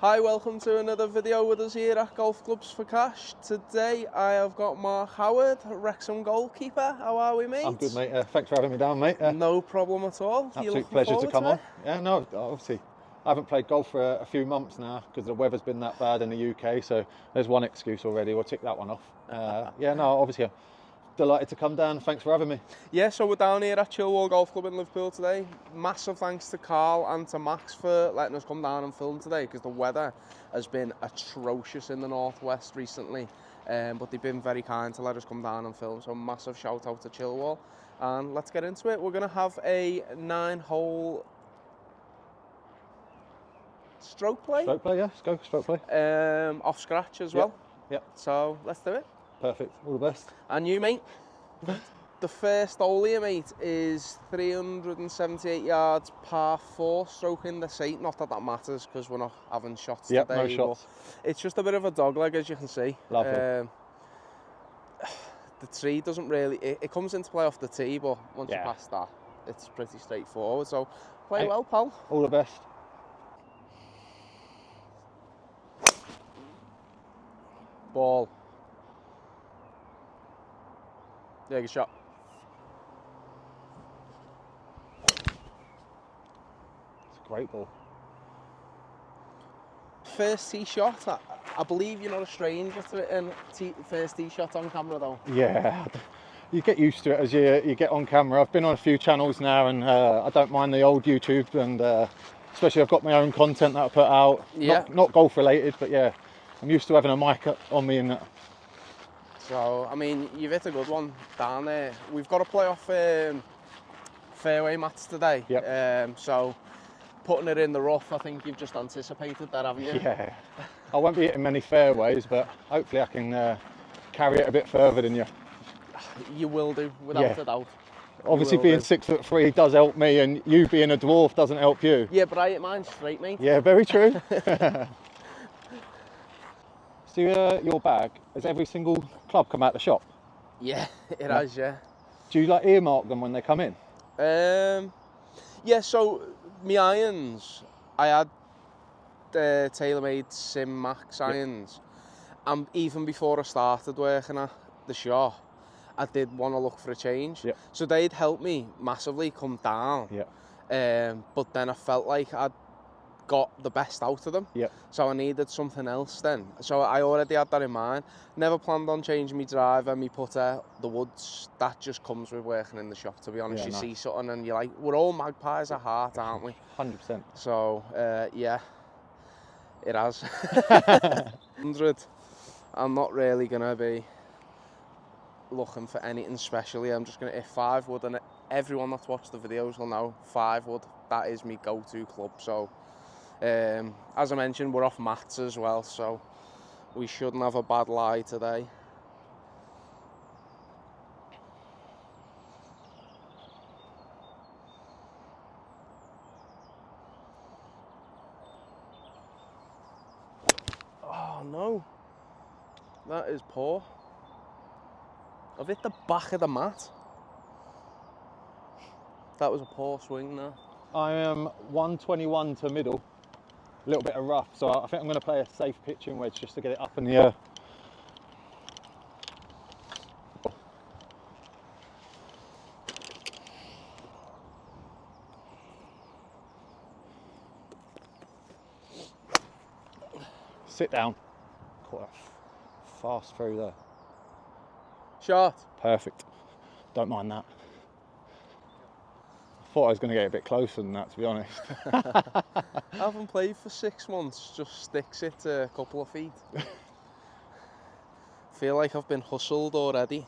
Hi, welcome to another video with us here at Golf Clubs for Cash. Today I have got Mark Howard, Wrexham Goalkeeper. How are we, mate? I'm good, mate. Thanks for having me down, mate. No problem at all. Absolute pleasure to come on. Yeah, no, obviously. I haven't played golf for a few months now because the weather's been that bad in the UK, so there's one excuse already. We'll tick that one off. Yeah, no, obviously I'm delighted to come down. Thanks for having me. Yeah, so we're down here at Chilwell Golf Club in Liverpool today. Massive thanks to Carl and to Max for letting us come down and film today because the weather has been atrocious in the northwest recently. But they've been very kind to let us come down and film, so massive shout out to Chilwell. And let's get into it. We're going to have a 9-hole stroke play. Stroke play, yeah. Let's go, stroke play. Off scratch as well. Yep. So let's do it. Perfect. All the best. And you, mate? The first hole here, mate, is 378 yards, par 4, stroking the 8. Not that that matters because we're not having shots today. No shots. It's just a bit of a dogleg, as you can see. Lovely. The tree doesn't really... It comes into play off the tee, but once you pass that, it's pretty straightforward. So play well, pal. All the best. Ball. Yeah, good shot. It's a great ball. First tee shot. I believe you're not a stranger to it in first tee shot on camera, though. Yeah, you get used to it as you get on camera. I've been on a few channels now, and I don't mind the old YouTube, and especially I've got my own content that I put out. Yeah. Not golf related, but yeah, I'm used to having a mic on me and that. So, I mean, you've hit a good one down there. We've got to play off fairway mats today. Yep. So, putting it in the rough, I think you've just anticipated that, haven't you? Yeah. I won't be hitting many fairways, but hopefully I can carry it a bit further than you. You will do, without a doubt. Obviously being 6'3" does help me, and you being a dwarf doesn't help you. Yeah, but I hit mine straight, mate. Yeah, very true. So your bag, has every single club come out the shop? Yeah, it has, yeah. Do you like earmark them when they come in? Yeah, so my irons, I had tailor-made Sim Max irons. And even before I started working at the shop, I did want to look for a change. Yep. So they'd help me massively come down. But then I felt like I'd got the best out of them. So I needed something else then. So I already had that in mind. Never planned on changing my driver, my putter, the woods. That just comes with working in the shop, to be honest. You see something and you're like, we're all magpies at heart, aren't we? 100%. So, yeah, it has. 100. I'm not really going to be looking for anything specially. I'm just going to hit 5 wood, and everyone that's watched the videos will know 5 wood. That is my go-to club. So, as I mentioned, we're off mats as well, so we shouldn't have a bad lie today. Oh no, that is poor. I've hit the back of the mat. That was a poor swing there. I am 121 to middle. A little bit of rough, so I think I'm going to play a safe pitching wedge just to get it up in the air. Sit down. Quite a fast through there. Shot. Perfect. Don't mind that. I thought I was going to get a bit closer than that, to be honest. I haven't played for 6 months, just sticks it a couple of feet. Feel like I've been hustled already.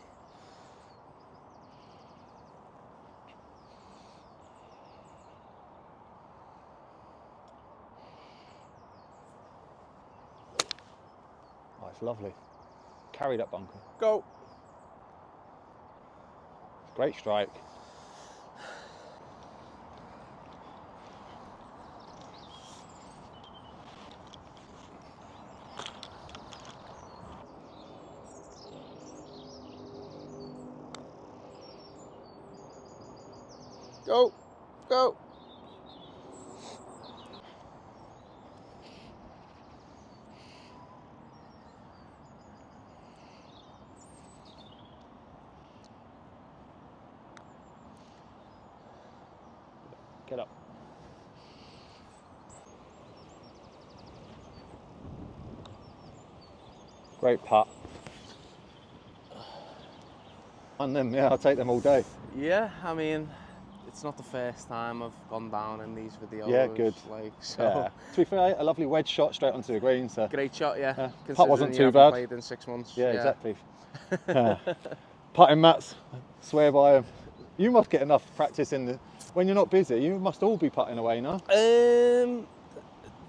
Oh, it's lovely. Carry that bunker. Go. Great strike. Go, go. Great putt. And them, yeah, I'll take them all day. Yeah, I mean, it's not the first time I've gone down in these videos. Yeah, good. Like, so. Yeah. To be fair, a lovely wedge shot straight onto the green. So. Great shot, yeah. Putt wasn't Considering too you bad. haven't played in 6 months. Yeah, exactly. Putting mats, swear by them. You must get enough practice when you're not busy. You must all be putting away now.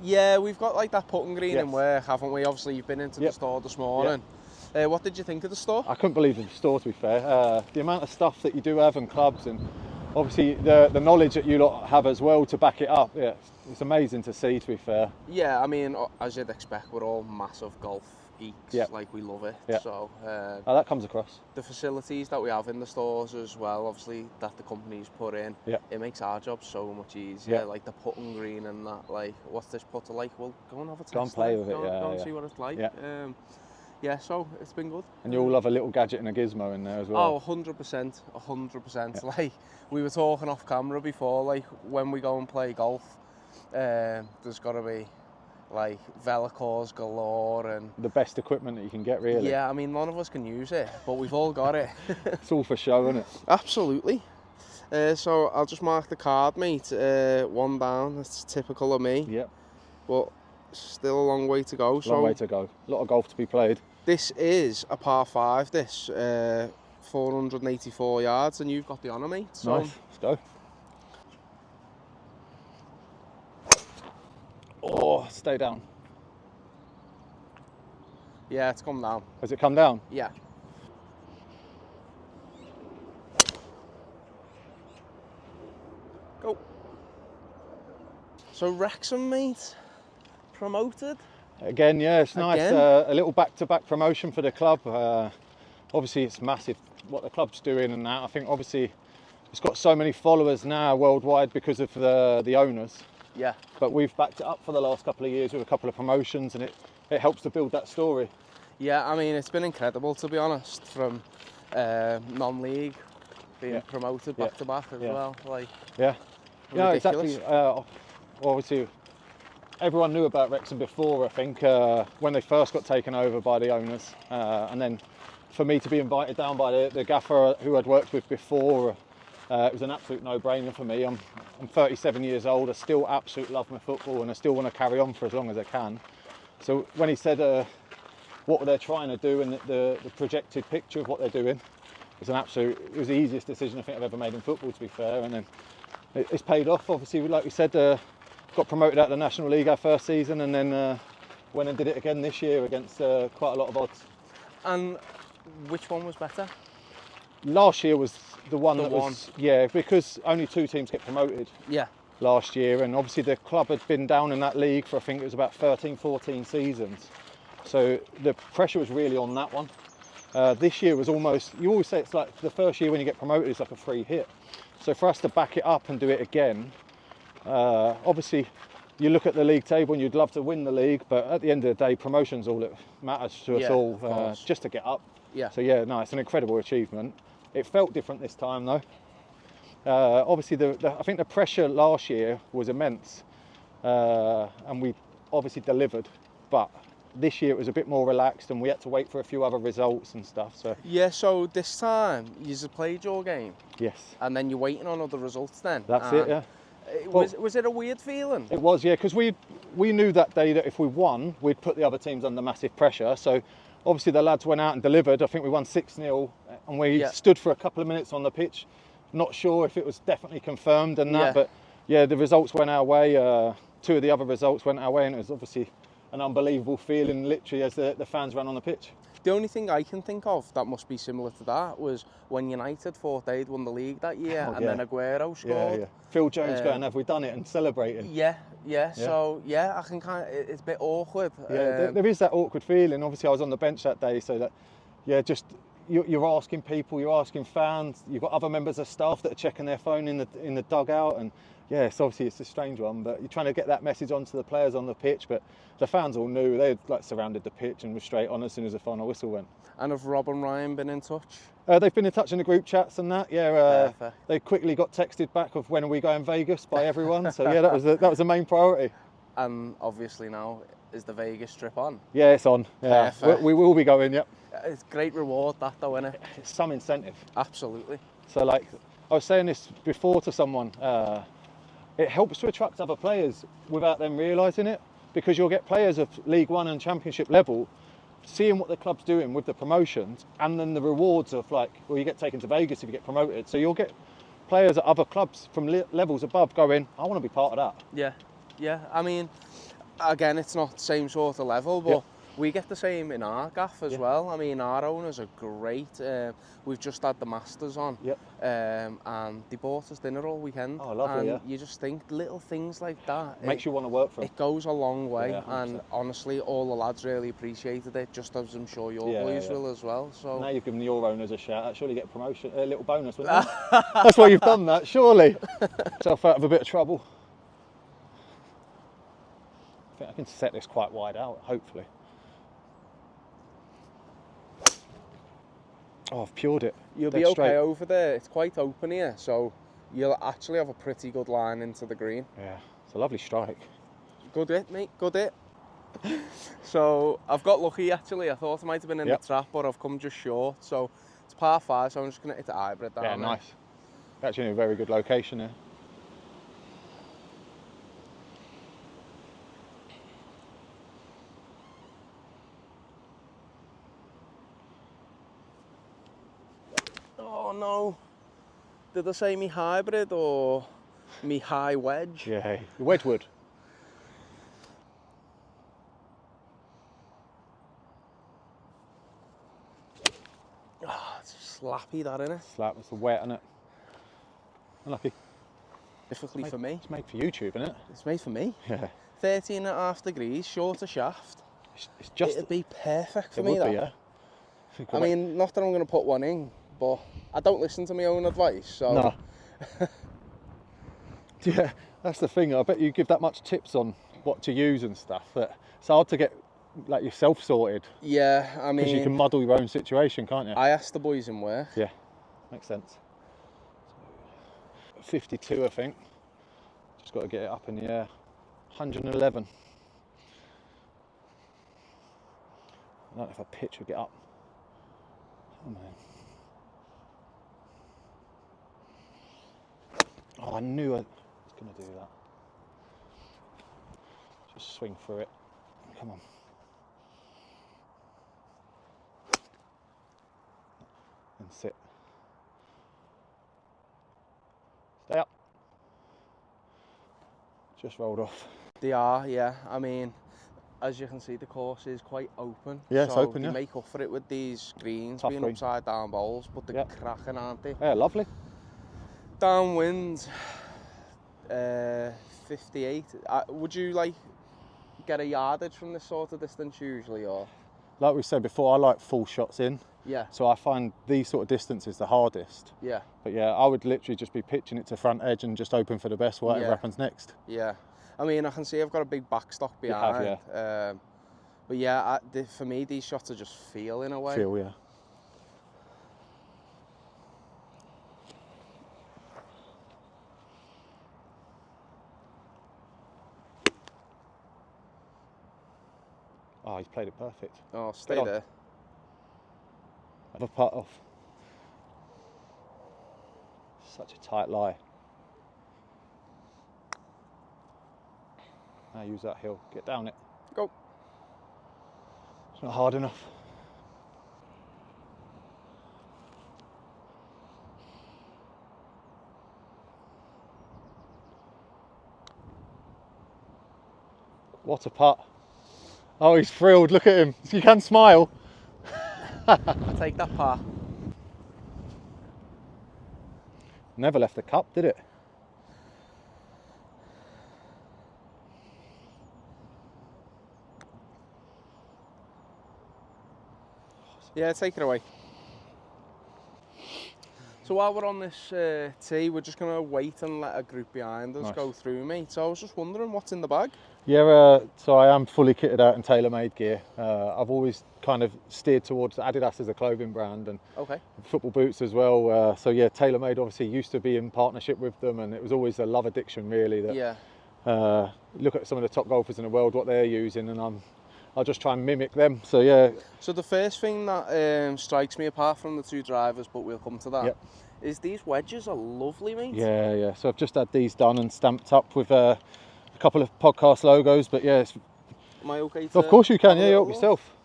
Yeah, we've got like that putting green Yes. in work, haven't we? Obviously, you've been into the store this morning. What did you think of the store? I couldn't believe the store, to be fair. The amount of stuff that you do have and clubs, and obviously the knowledge that you lot have as well to back it up. Yeah, it's amazing to see, to be fair. Yeah, I mean, as you'd expect, we're all massive golf geeks. Yep. Like, we love it. Yep. So That comes across. the facilities that we have in the stores as well, obviously, that the company's put in, it makes our job so much easier. Yeah. Like the putting green and that, like, what's this putter like? Well, go and have a test. Go and play with it, Go and see what it's like. Yeah. So it's been good. And you all have a little gadget and a gizmo in there as well. Oh, 100%, 100%. Like, we were talking off camera before, like, when we go and play golf, there's got to be, like, Velocors galore and... The best equipment that you can get, really. Yeah, I mean, none of us can use it, but we've all got it. It's all for show, isn't it? Absolutely. So I'll just mark the card, mate. 1 down, that's typical of me. Yep. But still a long way to go. Long way to go. A lot of golf to be played. This is a par 5, this, 484 yards, and you've got the honour, mate. So. Nice, let's go. Oh, stay down. Yeah, it's come down. Has it come down? Yeah. Go. So Wrexham, mate, promoted. Again, yeah, it's nice. Again? A little back-to-back promotion for the club. Obviously, it's massive what the club's doing and that. I think obviously it's got so many followers now worldwide because of the owners. Yeah. But we've backed it up for the last couple of years with a couple of promotions, and it helps to build that story. Yeah, I mean, it's been incredible, to be honest, from non-league being promoted back to back as well. Like, yeah, ridiculous. exactly. Obviously, everyone knew about Wrexham before, I think, when they first got taken over by the owners. And then for me to be invited down by the gaffer who I'd worked with before, it was an absolute no-brainer for me. I'm 37 years old, I still absolutely love my football, and I still want to carry on for as long as I can. So when he said what they're trying to do and the projected picture of what they're doing, it was the easiest decision I think I've ever made in football, to be fair. And then it's paid off. Obviously, like we said, got promoted out of the National League our first season, and then went and did it again this year against quite a lot of odds. And which one was better? Last year was the one was, yeah, because only 2 teams get promoted. Yeah. Last year, and obviously the club had been down in that league for, I think it was about 13, 14 seasons. So the pressure was really on that one. This year was almost, you always say it's like the first year when you get promoted, it's like a free hit. So for us to back it up and do it again, obviously you look at the league table and you'd love to win the league, but at the end of the day, promotion's all that matters to us all, just to get up. Yeah. So yeah, no, it's an incredible achievement. It felt different this time though. Obviously, I think the pressure last year was immense, and we obviously delivered, but this year it was a bit more relaxed and we had to wait for a few other results and stuff. So yeah, so this time you played your game. Yes. And then you're waiting on other results then. That's it, yeah. Was it a weird feeling? It was, yeah, because we knew that day that if we won, we'd put the other teams under massive pressure. So obviously the lads went out and delivered. I think we won 6-0, and we stood for a couple of minutes on the pitch. Not sure if it was definitely confirmed and that, but yeah, the results went our way. 2 of the other results went our way, and it was obviously an unbelievable feeling, literally, as the fans ran on the pitch. The only thing I can think of that must be similar to that was when United thought they'd won the league that year, and then Aguero scored. Yeah. Phil Jones going, have we done it, and celebrating. Yeah. So yeah, I can it's a bit awkward. Yeah, there is that awkward feeling. Obviously, I was on the bench that day, so that just you're asking people, you're asking fans, you've got other members of staff that are checking their phone in the dugout, and yes, obviously it's a strange one, but you're trying to get that message onto the players on the pitch. But the fans all knew, they had surrounded the pitch and were straight on as soon as the final whistle went. And have Rob and Ryan been in touch? They've been in touch in the group chats and that. Yeah, they quickly got texted back of when are we going Vegas by everyone. So yeah, that was the main priority. And obviously now is the Vegas trip on. Yeah, it's on. Yeah, Perfect. we will be going. Yep. It's great reward that though, isn't it? It's some incentive. Absolutely. So like I was saying this before to someone, it helps to attract other players without them realising it, because you'll get players of League One and Championship level seeing what the club's doing with the promotions, and then the rewards of like, well, you get taken to Vegas if you get promoted. So you'll get players at other clubs from levels above going, I want to be part of that. Yeah, yeah. I mean, again, it's not the same sort of level, but we get the same in our gaff as well. I mean, our owners are great. We've just had the Masters on, and they bought us dinner all weekend. Oh, lovely, and you just think little things like that. Makes you want to work for them. It goes a long way, Yeah, and honestly, all the lads really appreciated it, just as I'm sure your boys will as well. So now you've given your owners a shout out, surely you get a promotion, a little bonus, wouldn't you? That's why you've done that, surely. Self out of a bit of trouble. I think I can set this quite wide out, hopefully. Oh, I've pured it. You'll be okay over there. It's quite open here, so you'll actually have a pretty good line into the green. Yeah, it's a lovely strike. Good hit, mate, good hit. So I've got lucky actually. I thought I might have been in the trap, but I've come just short. So it's par 5, so I'm just going to hit the hybrid down. Yeah, nice. Actually in a very good location here. Oh no. Did I say me hybrid or me high wedge? Yeah, Wedgwood. Oh, it's slappy that, innit? Slap, it's wet, isn't it? Unlucky. Specifically for me. It's made for YouTube, isn't it? It's made for me. Yeah. 13.5 degrees, shorter shaft. It's just. It'd be perfect for It me, would that. be, yeah. I mean, not that I'm going to put one in, but I don't listen to my own advice, so... No. Yeah, that's the thing. I bet you give that much tips on what to use and stuff, that it's hard to get like yourself sorted. Yeah, I mean... Because you can muddle your own situation, can't you? I asked the boys in work. Yeah, makes sense. 52, I think. Just got to get it up in the air. 111. I don't know if a pitch would get up. Oh man. Oh, I knew I was going to do that. Just swing through it. Come on. And sit. Stay up. Just rolled off. They are, yeah. I mean, as you can see, the course is quite open. Yeah, it's so open, they yeah. make up for it with these greens Tough being green. upside down bowls, but they're cracking, aren't they? Yeah, lovely. Downwind, 58. Would you like get a yardage from this sort of distance usually, or? Like we said before, I like full shots in. Yeah. So I find these sort of distances the hardest. Yeah. But yeah, I would literally just be pitching it to front edge and just open for the best, whatever happens next. Yeah. I mean, I can see I've got a big backstop behind. You have, but yeah, for me, these shots are just feel in a way. Feel, yeah. Oh, he's played it perfect. Oh, stay there. Have a putt off. Such a tight lie. Now use that hill. Get down it. Go. It's not hard enough. What a putt. Oh, he's thrilled. Look at him. You can smile. I'll take that par. Never left the cup, did it? Yeah, take it away. So while we're on this tee, we're just going to wait and let a group behind us go through, mate. So I was just wondering what's in the bag. Yeah, so I am fully kitted out in tailor-made gear. I've always kind of steered towards Adidas as a clothing brand, and football boots as well. So yeah, tailor-made obviously used to be in partnership with them, and it was always a love addiction really that look at some of the top golfers in the world, what they're using, and I'll just try and mimic them. So yeah. So the first thing that strikes me, apart from the two drivers, but we'll come to that, Yep. is these wedges are lovely, mate. Yeah. So I've just had these done and stamped up with a couple of podcast logos, but yeah, Am I okay to of course you can. have a Yeah, little help look? yourself.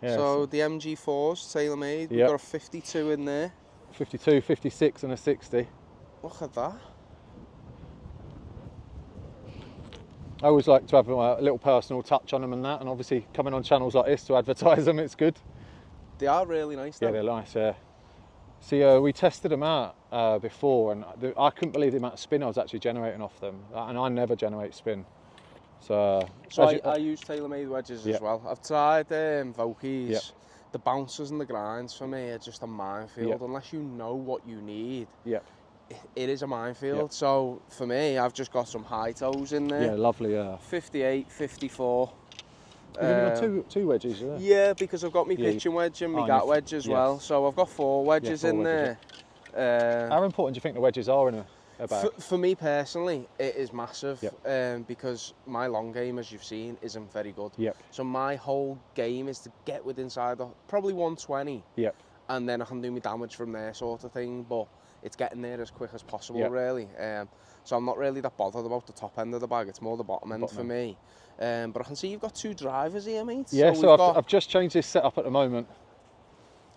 Yeah, So the MG4s, tailor-made, we've Yep. got a 52 in there. 52, 56 and a 60. Look at that. I always like to have a little personal touch on them and that, and obviously coming on channels like this to advertise them, it's good. They are really nice, though. Yeah, they're nice, yeah. See, we tested them out before, and I couldn't believe the amount of spin I was actually generating off them, and I never generate spin. So I use tailor-made wedges Yep. as well. I've tried Vokies. Yep. The bouncers and the grinds for me are just a minefield. Yep. Unless you know what you need, yeah, it is a minefield. Yep. So for me, I've just got some high toes in there. yeah, lovely, yeah. 58, 54. You've only got two wedges, yeah? Yeah, because I've got my Yeah, pitching wedge and my oh, gap and wedge as yes. well. So I've got 4 wedges four in wedges, there. How important do you think the wedges are in a bag? For me personally, it is massive. Yep. Because my long game, as you've seen, isn't very good. Yep. So my whole game is to get within inside the probably 120, Yep. and then I can do my damage from there, sort of thing. But it's getting there as quick as possible, Yep. really. So I'm not really that bothered about the top end of the bag. It's more the bottom end for me. But I can see you've got 2 drivers here, mate. Yeah, so so we've got I've just changed this setup at the moment.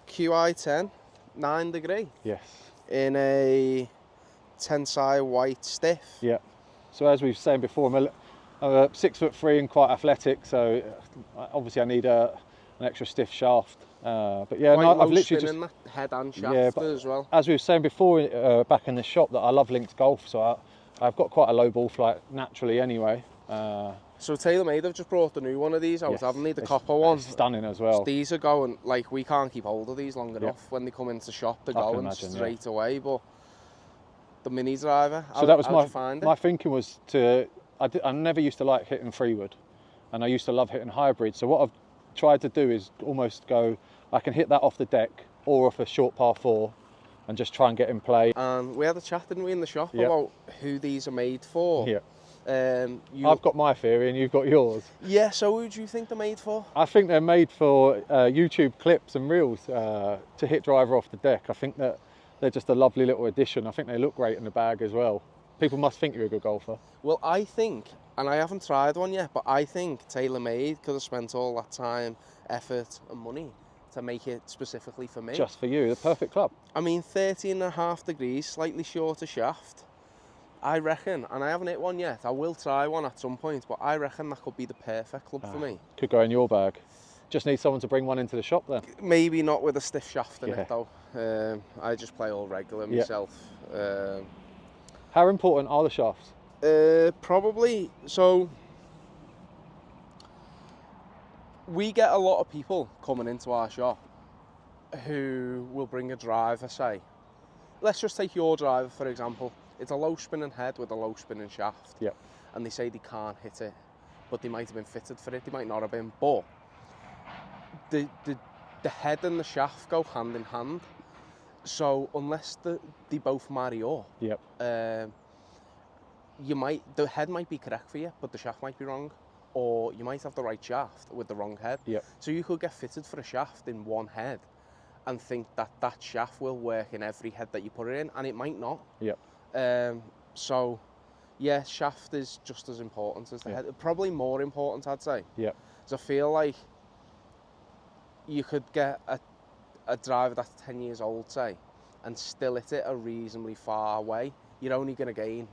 QI10, 9 degree, Yes. in a tensile white stiff. Yeah. So as we were saying before, I'm 6'3" and quite athletic, so obviously I need an extra stiff shaft. But yeah, Quite no, low I've literally spin just in that head and shaft but as well. as we were saying before back in the shop that I love linked golf, so I've got quite a low ball flight naturally anyway. So TaylorMade have just brought the new one of these out, Yes, haven't they? The it's- copper one. it's stunning as well. These are going, like, we can't keep hold of these long enough. When they come into shop, they're I can going imagine, straight away. But the mini driver, So that was how'd you find my it? thinking was I never used to like hitting freewood, and I used to love hitting hybrid. So what I've tried to do is almost go, I can hit that off the deck or off a short par 4 and just try and get in play. And we had a chat, didn't we, in the shop Yep. about who these are made for. Yeah. I've I've got my theory and you've got yours. Yeah, so who do you think they're made for? I think they're made for YouTube clips and reels to hit driver off the deck. I think that they're just a lovely little addition. I think they look great in the bag as well. People must think you're a good golfer. Well, I think, and I haven't tried one yet, but I think TaylorMade could have spent all that time, effort and money to make it specifically for me. Just for you, the perfect club. I mean, 13.5 degrees, slightly shorter shaft. I reckon, and I haven't hit one yet, I will try one at some point, but I reckon that could be the perfect club for me. Could go in your bag. Just need someone to bring one into the shop then. Maybe not with a stiff shaft in Yeah. it though. I just play all regular Yeah. myself. How important are the shafts? Probably, so we get a lot of people coming into our shop who will bring a driver, say. Let's just take your driver for example. It's a low spinning head with a low spinning shaft. Yep. And they say they can't hit it, but they might have been fitted for it, they might not have been, but the head and the shaft go hand in hand. So unless they both marry up, Yep. the head might be correct for you, but the shaft might be wrong. Or you might have the right shaft with the wrong head. Yep. So you could get fitted for a shaft in one head and think that that shaft will work in every head that you put it in, and it might not. Yep. So, yeah, shaft is just as important as the head. Probably more important, I'd say. Yep. So I feel like you could get a driver that's 10 years old, say, and still hit it a reasonably far away. You're only going to gain,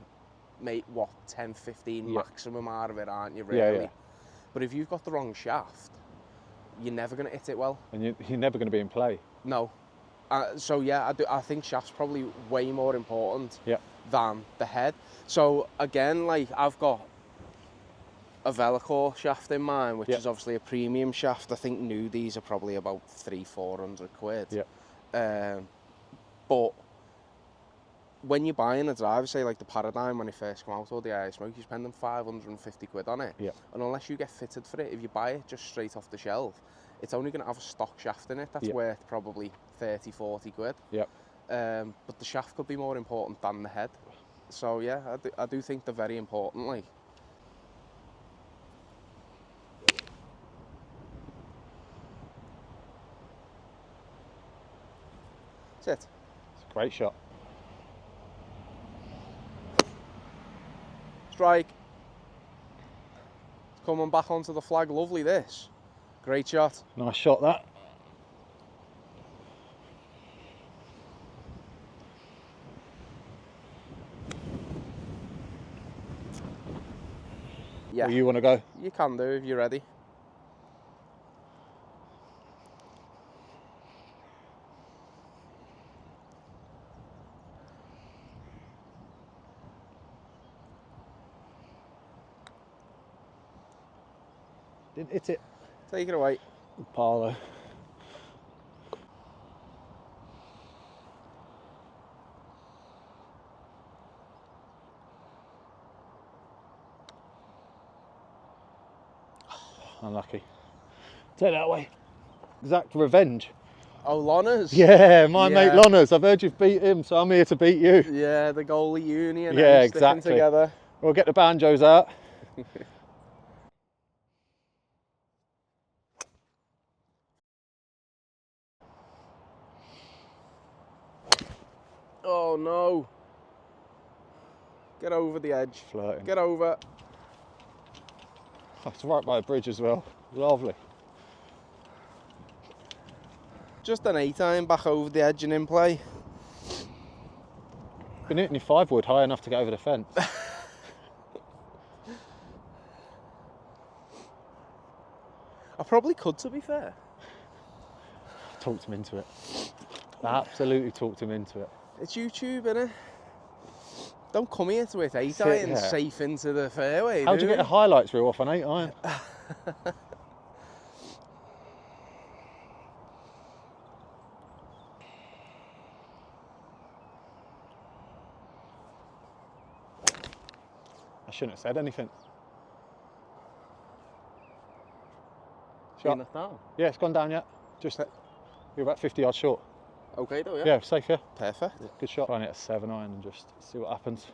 mate, what, 10, 15 maximum out of it, aren't you, really? Yeah. But if you've got the wrong shaft, you're never going to hit it well. And you're never going to be in play. No. So yeah, I think shaft's probably way more important than the head. So again, like, I've got a Velocor shaft in mine, which is obviously a premium shaft. I think new these are probably about 300-400 quid. But when you're buying a driver, say like the Paradigm when it first came out, or the Air Smoke, you're spending 550 quid on it. And unless you get fitted for it, if you buy it just straight off the shelf, it's only going to have a stock shaft in it that's worth probably 30-40 quid. But the shaft could be more important than the head. So yeah, I do think they're very important. Like, that's it. It's a great shot. Strike. It's coming back onto the flag. Lovely this. Great shot. Nice shot that. Yeah. Where you want to go? You can do if you're ready. Didn't hit it. Take it away. Good par though. Unlucky. Take that away. Exact revenge. Oh, Lonners. Yeah, my mate Yeah. Lonners. I've heard you've beat him, so I'm here to beat you. Yeah, the goalie union. Yeah, Sticking exactly. together. We'll get the banjos out. Oh no. Get over the edge. Flirting. Get over. Oh, it's right by the bridge as well. Lovely. Just an 8-iron back over the edge and in play. Been hitting your 5-wood high enough to get over the fence. I probably could, to be fair. Talked him into it. Absolutely talked him into it. It's YouTube, innit? Don't come here to hit 8-iron yeah. safe into the fairway. How'd you get the highlights reel off an 8-iron? I shouldn't have said anything. Shot. Down. Yeah, it's gone down yet. Just you're about 50 yards short. Okay, though, yeah. Yeah, safe, yeah. Perfect. Good shot. Try and hit a 7-iron and just see what happens.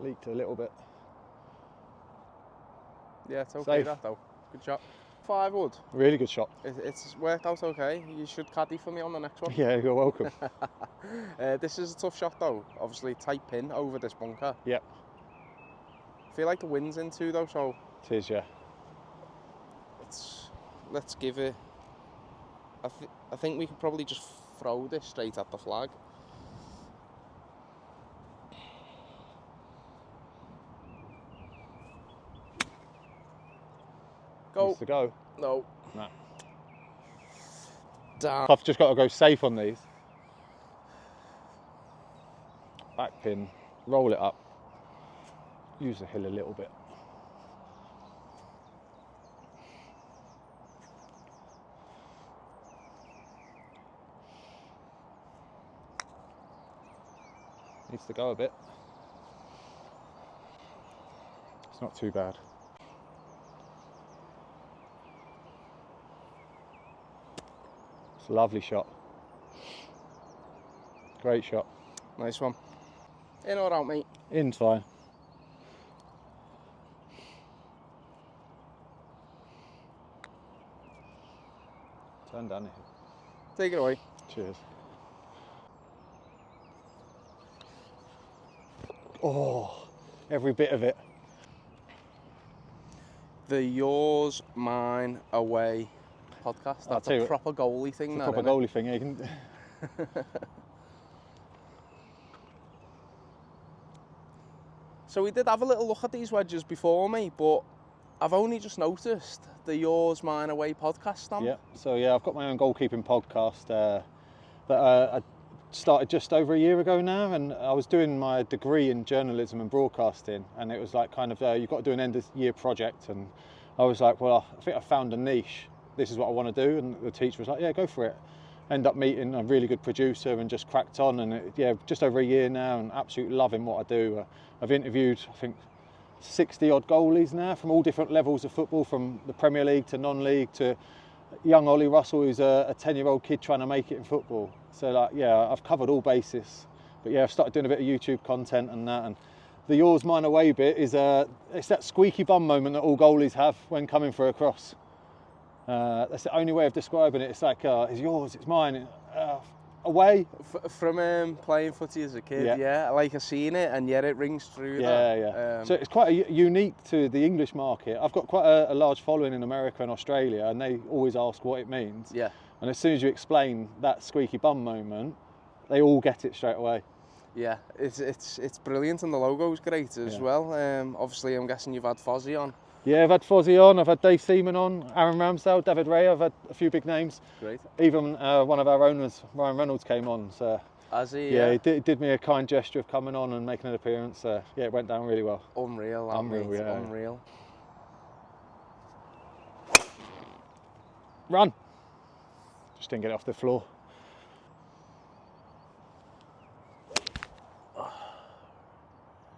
Leaked a little bit. Yeah, it's okay, Safe. that though. Good shot. 5-wood. Really good shot. It's worked out okay. You should caddy for me on the next one. Yeah, you're welcome. This is a tough shot though. Obviously, tight pin over this bunker. Yep. I feel like the wind's in too though, so It is, yeah. let's give it. I think we could probably just throw this straight at the flag. Go. Needs to go. No. No. Damn. I've just got to go safe on these. Back pin, roll it up. Use the hill a little bit. Needs to go a bit. It's not too bad. It's a lovely shot. Great shot. Nice one. In or out, mate? In's fine. Turn down here. Take it away. Cheers. Oh, every bit of it. The Yours, Mine, Away podcast. That's a proper goalie thing. It's a proper goalie thing. Yeah, you can... So we did have a little look at these wedges before me, but I've only just noticed the Yours, Mine, Away podcast stamp. Yeah, so yeah, I've got my own goalkeeping podcast that I started just over a year ago now, and I was doing my degree in journalism and broadcasting, and it was like kind of you've got to do an end of year project, and I was like, well, I think I found a niche. This is what I want to do, and the teacher was like, yeah, go for it. End up meeting a really good producer and just cracked on, and yeah, just over a year now, and absolutely loving what I do. I've interviewed, I think, 60 odd goalies now from all different levels of football, from the Premier League to non-league to young Ollie Russell, who's a 10-year-old kid trying to make it in football. So like, yeah, I've covered all bases. But yeah, I've started doing a bit of YouTube content and that. And the yours, mine, away bit is it's that squeaky bum moment that all goalies have when coming for a cross. That's the only way of describing it. It's like, it's yours, it's mine. Away. From playing footy as a kid, yeah, like I've seen it, and yet it rings true. So it's quite unique to the English market. I've got quite a large following in America and Australia, and they always ask what it means. Yeah. And as soon as you explain that squeaky bum moment, they all get it straight away. Yeah, it's brilliant, and the logo's great as well. Obviously, I'm guessing you've had Fozzie on. Yeah, I've had Fozzie on, I've had Dave Seaman on, Aaron Ramsdale, David Ray, I've had a few big names. Great. Even one of our owners, Ryan Reynolds, came on. So, has he? Yeah, he did me a kind gesture of coming on and making an appearance. Yeah, it went down really well. Unreal, unreal. Run! Just didn't get it off the floor.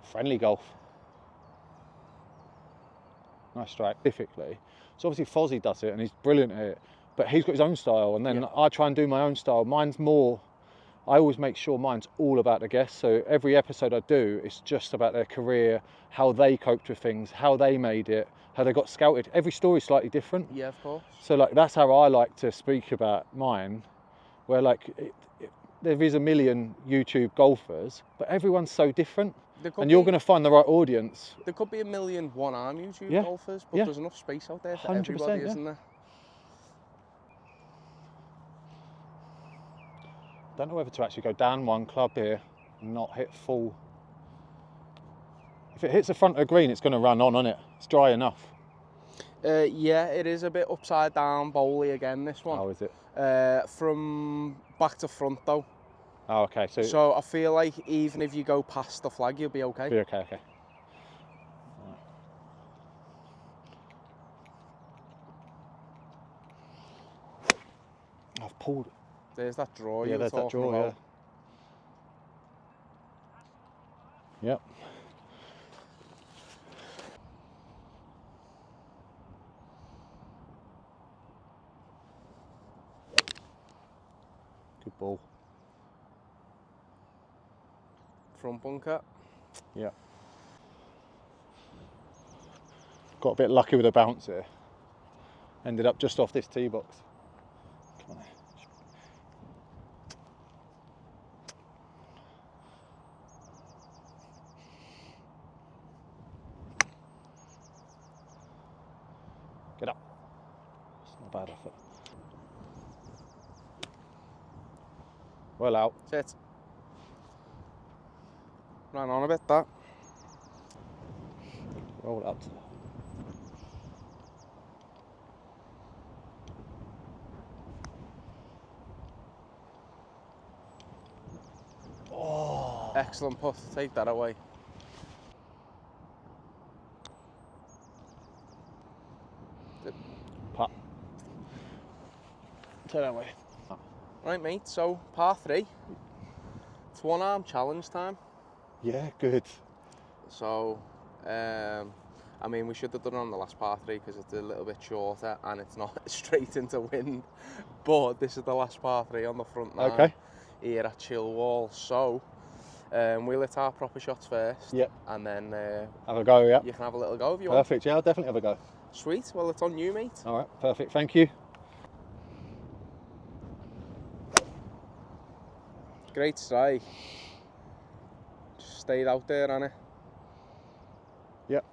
Friendly golf. Nice strike. Specifically. So obviously Fozzie does it and he's brilliant at it, but he's got his own style, and then I try and do my own style. Mine's more, I always make sure mine's all about the guest. So every episode I do, it's just about their career, how they coped with things, how they made it, how they got scouted. Every story's slightly different. Yeah, of course. So like that's how I like to speak about mine, where like there is a million YouTube golfers, but everyone's so different. And you're going to find the right audience. There could be a million one-arm YouTube golfers, but there's enough space out there for everybody, isn't there? Don't know whether to actually go down one club here and not hit full. If it hits the front of the green, it's going to run on, isn't it? It's dry enough. Yeah, it is a bit upside down bowly again, this one. How is it? From back to front though. Oh, okay. So I feel like even if you go past the flag, you'll be okay. Be okay, okay. Right. I've pulled. There's that draw. Yeah, there's that draw. About. Yeah. Yep. Good ball. Front bunker. Yeah. Got a bit lucky with a bounce here. Ended up just off this tee box. Come on. Get up. It's not bad effort. Well out. Sit. Ran on a bit, that. Roll up. Oh. Excellent putt, take that away. Putt. Take that away. Right, mate, so par 3. It's one-arm challenge time. Yeah, good. So, I mean, we should have done it on the last par 3 because it's a little bit shorter and it's not straight into wind. But this is the last par 3 on the front nine. Okay. Here at Chilwell. So, we'll hit our proper shots first. Yep. And then have a go, yeah. You can have a little go if you want. Perfect, yeah, I'll definitely have a go. Sweet, well, it's on you, mate. All right, perfect, thank you. Great strike. Just stayed out there, Anna. Yep.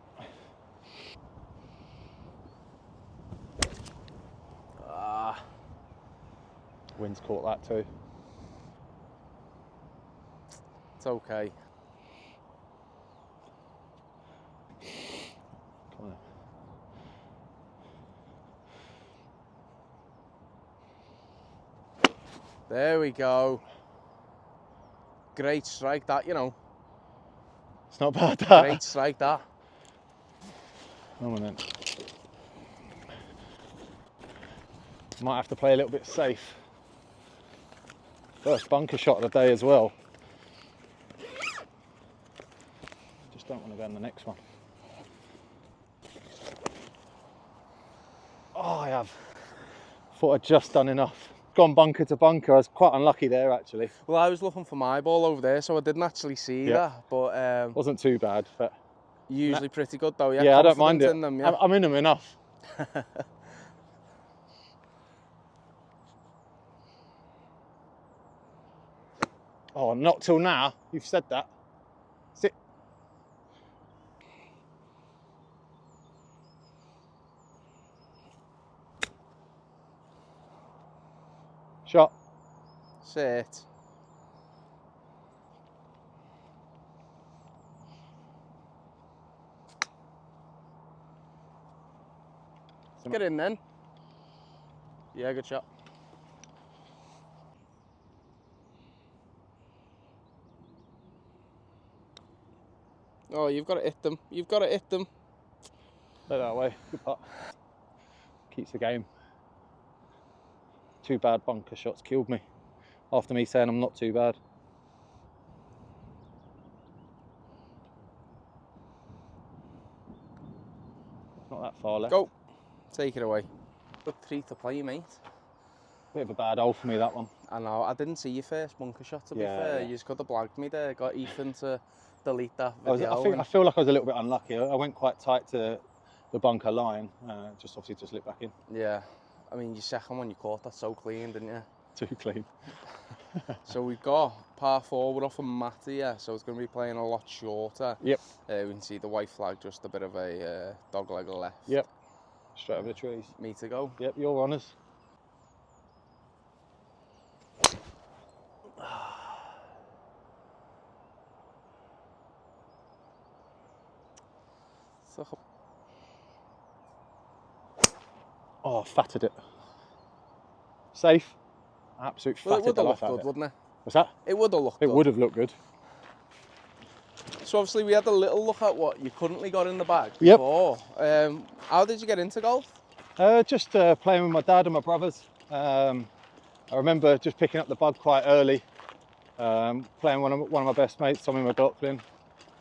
Wind's caught that too. It's okay. Come on. There we go. Great strike that, you know. It's not bad, that. Great strike that. Come on then. Might have to play a little bit safe. First bunker shot of the day as well. Just don't want to go on the next one. Oh, I have. Thought I'd just done enough. Gone bunker to bunker. I was quite unlucky there, actually. Well, I was looking for my ball over there, so I didn't actually see that. But wasn't too bad, but usually pretty good though. Yeah, yeah, I don't mind confident it. in them, yeah. I'm in them enough. Oh, not till now. You've said that. Sit. Shot. Sit. Get in then. Yeah, good shot. Oh, you've got to hit them. You've got to hit them. Go that way. Good putt. Keeps the game. 2 bad bunker shots killed me. After me saying I'm not too bad. Not that far left. Go. Take it away. Good 3 to play, mate. Bit of a bad hole for me, that one. I know. I didn't see your first bunker shot, to be fair. Yeah. You just could have blagged me there. Got Ethan to delete that video. I feel like I was a little bit unlucky. I went quite tight to the bunker line. Just obviously just slipped back in. Yeah. I mean, your second one, you caught that so clean, didn't you? Too clean. So we've got par 4. We're off a mat here, so it's going to be playing a lot shorter. Yep. We can see the white flag, just a bit of a dog leg left. Yep. Straight over the trees. Me to go. Yep, you're on us. Oh, fatted it. Safe. Absolute fatted. Well, it would have looked good, good, wouldn't it? What's that? It would have looked good. It would have looked good. So obviously we had a little look at what you currently got in the bag Yep. before. How did you get into golf? Just playing with my dad and my brothers. I remember just picking up the bug quite early. Playing one of my best mates, Tommy McLaughlin.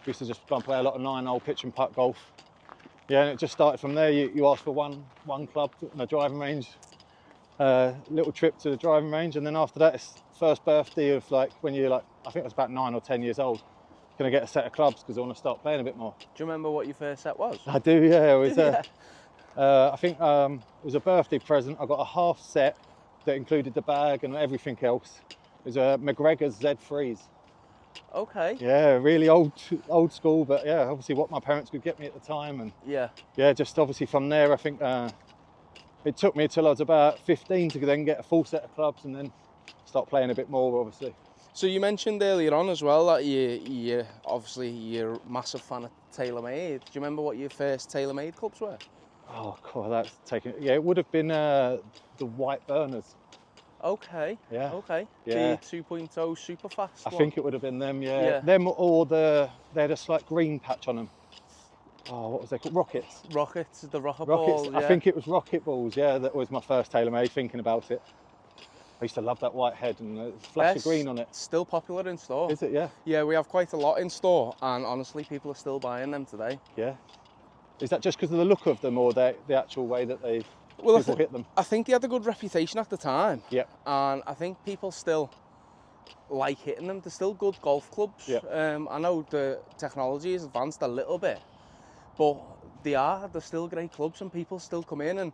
Used to just go and play a lot of 9-hole pitch and putt golf. Yeah, and it just started from there. You ask for one club in the driving range, little trip to the driving range, and then after that, it's first birthday of like when you're like, I think I was about 9 or 10 years old. Gonna get a set of clubs because I want to start playing a bit more. Do you remember what your first set was? I do, yeah. It was, Yeah. I think it was a birthday present. I got a half set that included the bag and everything else. It was a McGregor's Z3s. Okay. Yeah, really old school, but yeah, obviously what my parents could get me at the time, and yeah, just obviously from there, I think it took me until I was about 15 to then get a full set of clubs and then start playing a bit more, obviously. So you mentioned earlier on as well that you're a massive fan of TaylorMade. Do you remember what your first TaylorMade clubs were? Oh God, that's taken. Yeah, it would have been the white burners. Okay. Yeah. Okay. Yeah. The 2.0 super fast. I think it would have been them. Yeah. Yeah. Them or they had a slight green patch on them. Oh, what was they called? Rockets. Rockets, the rocket Rockets. ball. I think it was rocket balls. Yeah, that was my first TaylorMade. Thinking about it, I used to love that white head and the flash of green on it. Still popular in store. Is it? Yeah. Yeah, we have quite a lot in store, and honestly, people are still buying them today. Yeah. Is that just because of the look of them, or the actual way that people hit them? I think they had a good reputation at the time. Yep. And I think people still like hitting them. They're still good golf clubs. Yep. I know the technology has advanced a little bit, but they're still great clubs, and people still come in, and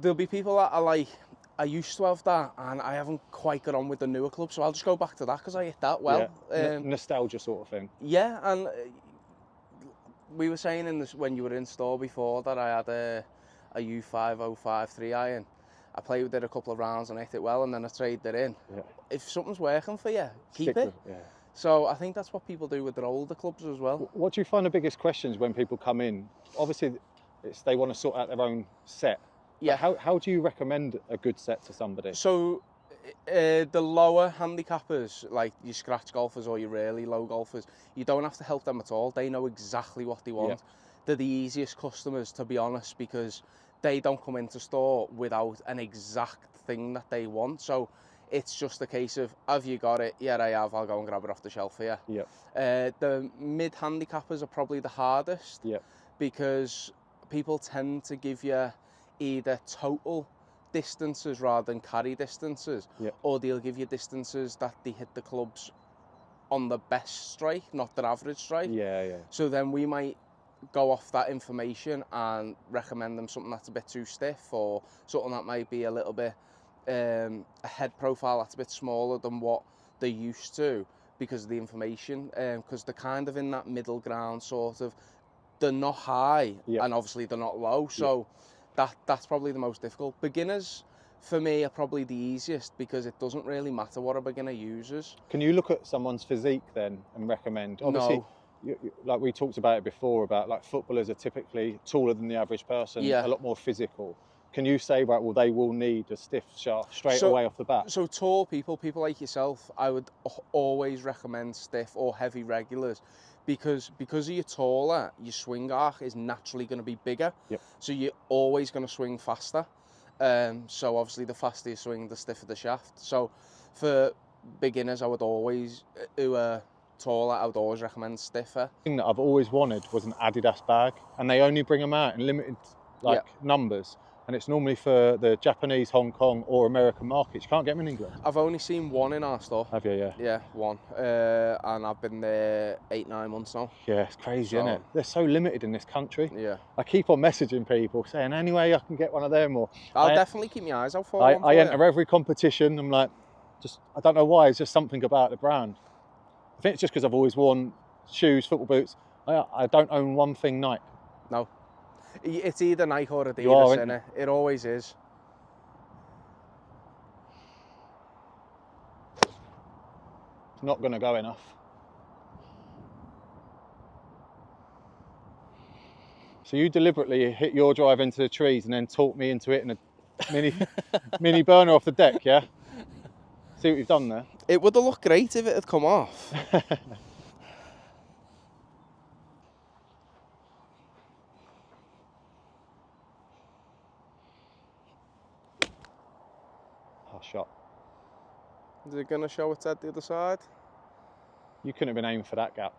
there'll be people that are like, I used to have that and I haven't quite got on with the newer club, so I'll just go back to that because I hit that well. Yeah. Nostalgia sort of thing. Yeah, and we were saying in this when you were in store before that I had a U505 3-iron. I played with it a couple of rounds and hit it well, and then I traded it in. Yeah. If something's working for you, keep Stick it. with, yeah. So I think that's what people do with their older clubs as well. What do you find the biggest questions when people come in? Obviously, they want to sort out their own set. Yeah. How do you recommend a good set to somebody? So the lower handicappers, like your scratch golfers or your really low golfers, you don't have to help them at all. They know exactly what they want. Yeah. They're the easiest customers, to be honest, because they don't come into store without an exact thing that they want. So it's just a case of, have you got it? Yeah, I have. I'll go and grab it off the shelf for you. Yep. The mid handicappers are probably the hardest. Yep. Because people tend to give you either total distances rather than carry distances, Yep. or they'll give you distances that they hit the clubs on the best strike, not their average strike. Yeah. So then we might go off that information and recommend them something that's a bit too stiff, or something that might be a little bit a head profile that's a bit smaller than what they're used to because of the information, because they're kind of in that middle ground sort of. They're not high, Yep. and obviously they're not low, so that's probably the most difficult. Beginners for me are probably the easiest because it doesn't really matter what a beginner uses. Can you look at someone's physique then and recommend? Obviously, No. like we talked about it before, about like footballers are typically taller than the average person, Yeah. a lot more physical. Can you say, right, well, they will need a stiff shaft straight away off the bat? So tall people like yourself, I would always recommend stiff or heavy regulars, because you're taller, your swing arc is naturally going to be bigger. Yep. So you're always going to swing faster. So obviously the faster you swing, the stiffer the shaft. So for beginners, I would always, who are taller, I would always recommend stiffer. The thing that I've always wanted was an Adidas bag, and they only bring them out in limited numbers, and it's normally for the Japanese, Hong Kong or American markets. You can't get them in England. I've only seen one in our store. Have you? Yeah. Yeah, one. And I've been there 8-9 months now. Yeah, it's crazy, isn't it? They're so limited in this country. Yeah. I keep on messaging people saying, anyway, I can get one of them. Or I'll definitely keep my eyes out for one. I enter every competition. I'm like, I don't know why. It's just something about the brand. I think it's just because I've always worn shoes, football boots. I don't own one thing Nike. No. It's either Nike or Adidas, isn't it? It always is. It's not going to go enough. So you deliberately hit your drive into the trees and then talked me into it in a mini burner off the deck, yeah? See what you've done there? It would have looked great if it had come off. Shot. Is it going to show its head the other side? You couldn't have been aiming for that gap.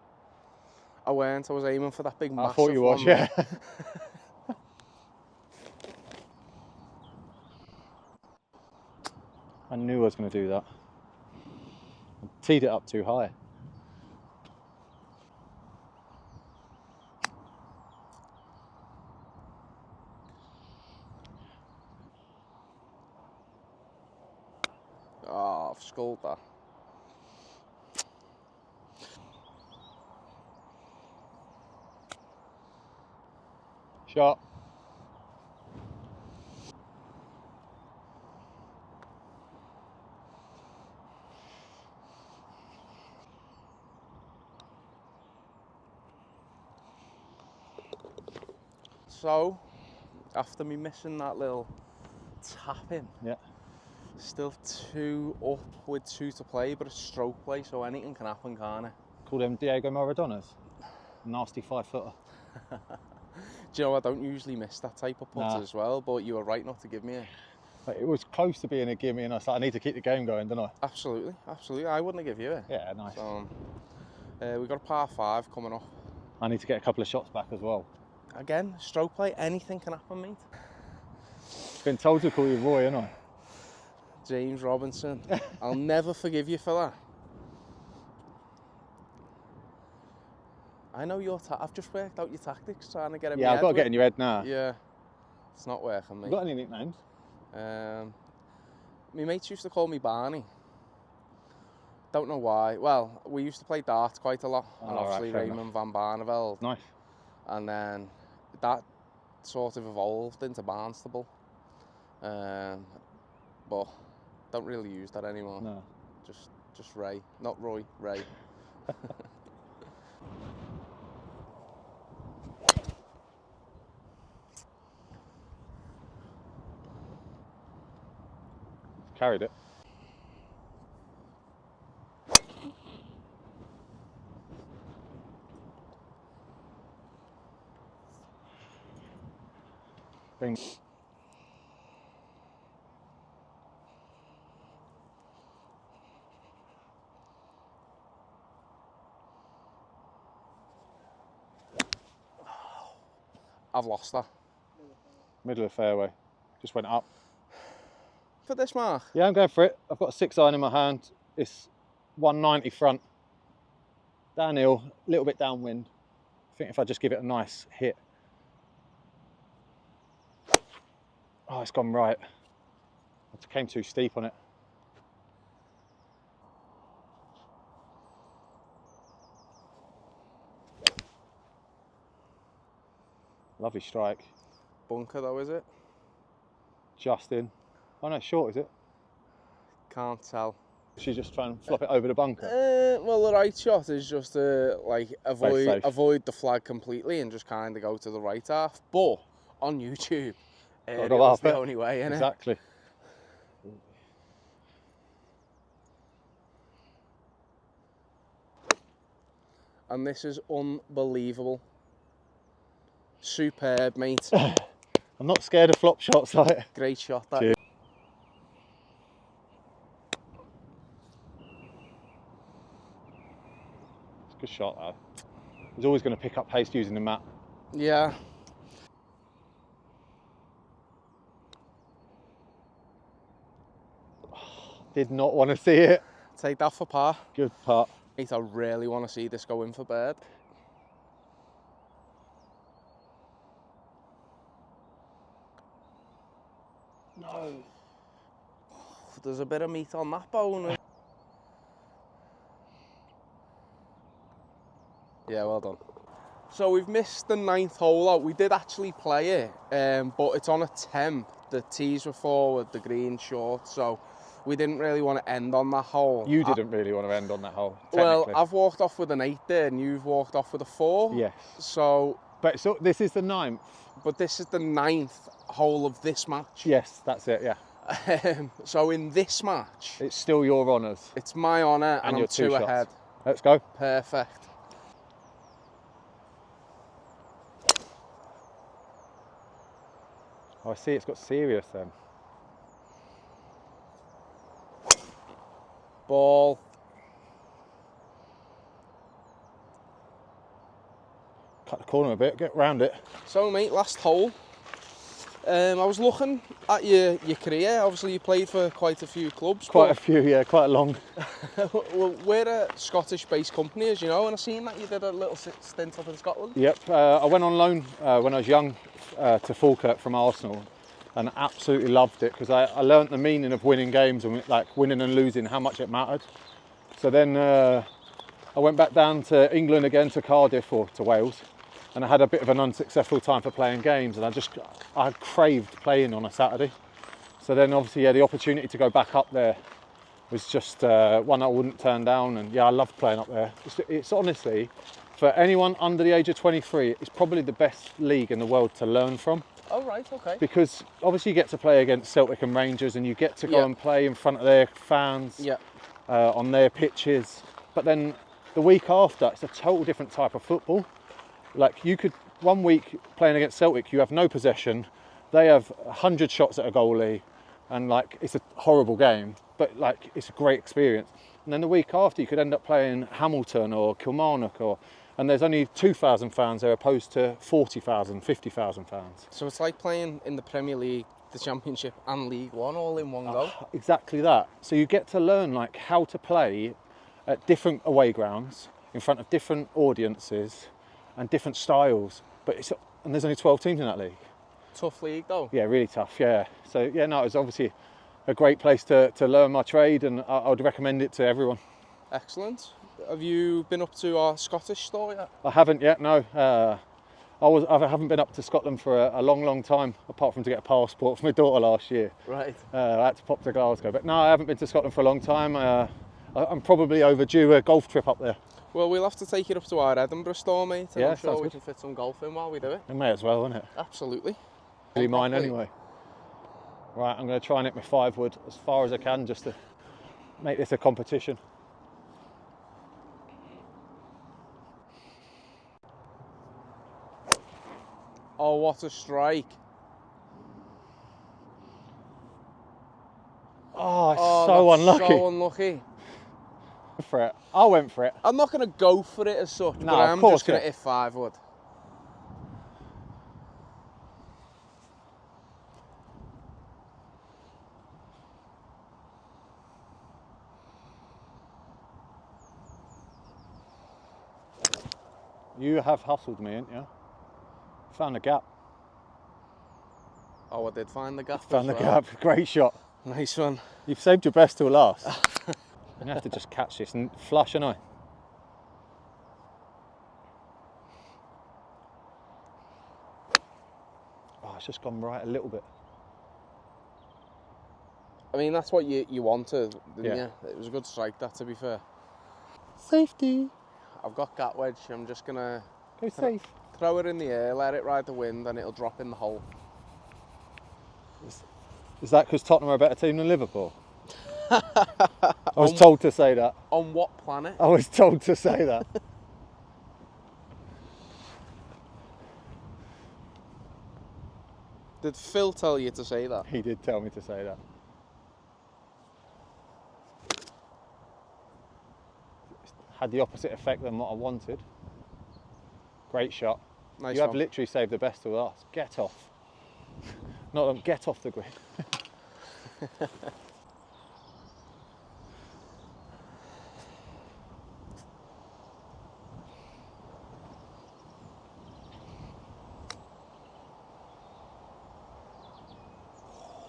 I weren't. I was aiming for that big massive I thought you was, one. yeah. I knew I was going to do that. I teed it up too high. Oh, I've sculled that. Shot. So, after me missing that little tapping, Yeah. still 2 up with 2 to play, but it's stroke play, so anything can happen, can't it? Call them Diego Maradonas. Nasty 5-footer. Do you know, I don't usually miss that type of putter as well, but you were right not to give me it. But it was close to being a gimme, and I thought I need to keep the game going, don't I? Absolutely, absolutely. I wouldn't have give you it. Yeah, nice. So, we've got a par 5 coming up. I need to get a couple of shots back as well. Again, stroke play, anything can happen, mate. Been told to call you Roy, haven't I? James Robinson. I'll never forgive you for that. I know I've just worked out your tactics trying to get in my head. I've got to get in your head now. Yeah. It's not working, mate. You got any nicknames? My mates used to call me Barney. Don't know why. Well, we used to play darts quite a lot. And obviously Raymond van Barneveld. Nice. And then that sort of evolved into Barnstable. But don't really use that anymore. No. Just Ray. Not Roy, Ray. Carried it. Bing. I've lost that. Middle of the fairway. Just went up. For this mark? Yeah, I'm going for it. I've got a 6-iron in my hand. It's 190 front. Downhill, a little bit downwind. I think if I just give it a nice hit. Oh, it's gone right. I came too steep on it. Lovely strike. Bunker though, is it? Just in. Oh no, short is it? Can't tell. She's just trying to flop it over the bunker. Well, the right shot is just to like safe. avoid the flag completely and just kind of go to the right half. But on YouTube, Gotta go it's up the it. only way, innit? Exactly. And this is unbelievable. Superb, mate. I'm not scared of flop shots like it. Great shot, that. Cheers. It's a good shot though. I was always going to pick up pace using the mat. Yeah. Did not want to see it. Take that for par. Good putt. Mate, I really want to see this go in for bird. No. There's a bit of meat on that bone. Yeah, well done. So we've missed the 9th hole out. We did actually play it, but it's on a temp. The tees were forward, the green short, so we didn't really want to end on that hole. You didn't really want to end on that hole, Well, I've walked off with an 8 there, and you've walked off with a 4. Yes. So... But so this is the 9th? But this is the 9th hole of this match. Yes, that's it, yeah. So in this match... It's still your honours. It's my honour, and I'm 2 shots. ahead. Let's go. Perfect. Oh, I see it's got serious then. Ball. Cut the corner a bit, get round it. So mate, last hole. I was looking at your career. Obviously you played for quite a few clubs. Quite a few, yeah, quite a long. Well, we're a Scottish-based company, as you know, and I've seen that you did a little stint up in Scotland. Yep, I went on loan when I was young to Falkirk from Arsenal, and absolutely loved it because I learnt the meaning of winning games and like winning and losing, how much it mattered. So then I went back down to England again, to Cardiff or to Wales, and I had a bit of an unsuccessful time for playing games, and I craved playing on a Saturday. So then obviously, yeah, the opportunity to go back up there was just one I wouldn't turn down, and yeah, I loved playing up there. It's honestly, for anyone under the age of 23, it's probably the best league in the world to learn from. Oh, right, okay. Because obviously you get to play against Celtic and Rangers, and you get to go and play in front of their fans on their pitches. But then the week after, it's a total different type of football. Like you could, one week playing against Celtic, you have no possession. They have 100 shots at a goalie, and like it's a horrible game, but like it's a great experience. And then the week after, you could end up playing Hamilton or Kilmarnock, and there's only 2,000 fans there opposed to 40,000, 50,000 fans. So it's like playing in the Premier League, the Championship and League One all in one go. Exactly that. So you get to learn like how to play at different away grounds in front of different audiences and different styles. And there's only 12 teams in that league. Tough league though. Yeah, really tough, yeah. So yeah, no, it was obviously a great place to learn my trade, and I would recommend it to everyone. Excellent. Have you been up to our Scottish store yet? I haven't yet, no. I haven't been up to Scotland for a long time, apart from to get a passport for my daughter last year. Right. I had to pop to Glasgow, but no, I haven't been to Scotland for a long time. I'm probably overdue a golf trip up there. Well, we'll have to take you up to our Edinburgh store, mate, and Yeah, I'm sure we good. can fit some golf in while we do it. It may as well, isn't it? Absolutely. Really mine anyway. Right, I'm going to try and hit my 5-wood as far as I can just to make this a competition. Oh, what a strike. Oh, it's so unlucky. So unlucky. For it. I went for it. I'm not going to go for it as such, No, but of I'm course, just going to yeah. hit 5-wood. You have hustled me, ain't you? Found a gap. Oh, I did find the gap. Found the gap. Great shot. Nice one. You've saved your best till last. I'm gonna have to just catch this and flush, and I. Oh, it's just gone right a little bit. I mean, that's what you wanted, didn't Yeah. you? It was a good strike, that, to be fair. Safety. I've got gat wedge. I'm just gonna Go safe. throw it in the air, let it ride the wind, and it'll drop in the hole. Is that because Tottenham are a better team than Liverpool? I was told to say that. On what planet? I was told to say that. Did Phil tell you to say that? He did tell me to say that. Had the opposite effect than what I wanted. Great shot. Nice You have one. literally saved the best of us. Get off. Not get off the grid.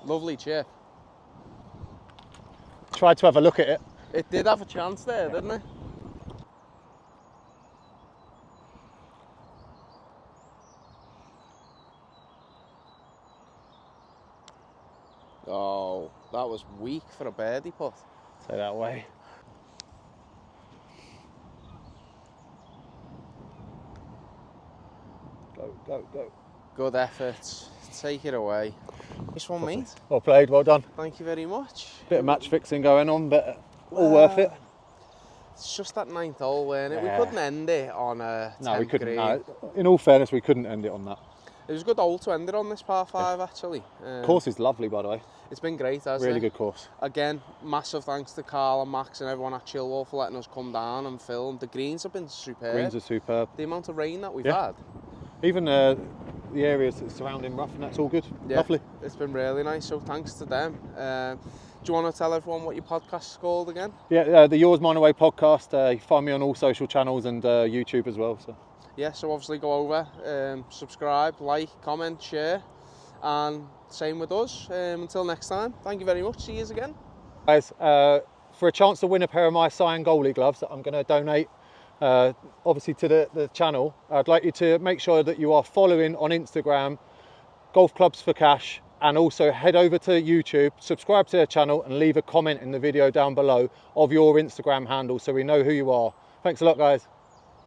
Lovely chip. Tried to have a look at it. It did have a chance there, didn't it? Oh, that was weak for a birdie putt. Say that way. Go, go, go. Good effort. Take it away. Nice one, mate. Well played, well done. Thank you very much. Bit of match fixing going on, but all worth it. It's just that 9th hole, weren't it? Yeah. We couldn't end it on a 10th No, we couldn't. green. No. In all fairness, we couldn't end it on that. It was a good hole to end it on, this par 5, actually. Course is lovely, by the way. It's been great, hasn't Really it? good course. Again, massive thanks to Carl and Max and everyone at Chilwell for letting us come down and film. The greens have been superb. Greens are superb. The amount of rain that we've Yeah. had. Even the areas surrounding Rough, and that's all good. Yeah, Lovely. It's been really nice, so thanks to them. Do you want to tell everyone what your podcast's called again? Yeah, the Yours Mine Away podcast. You can find me on all social channels and YouTube as well. So. Yeah, so obviously go over, subscribe, like, comment, share, and same with us. Until next time, thank you very much. See you again. Guys, for a chance to win a pair of my signed goalie gloves that I'm going to donate, obviously to the channel, I'd like you to make sure that you are following on Instagram, Golf Clubs for Cash, and also head over to YouTube, subscribe to the channel, and leave a comment in the video down below of your Instagram handle so we know who you are. Thanks a lot, guys.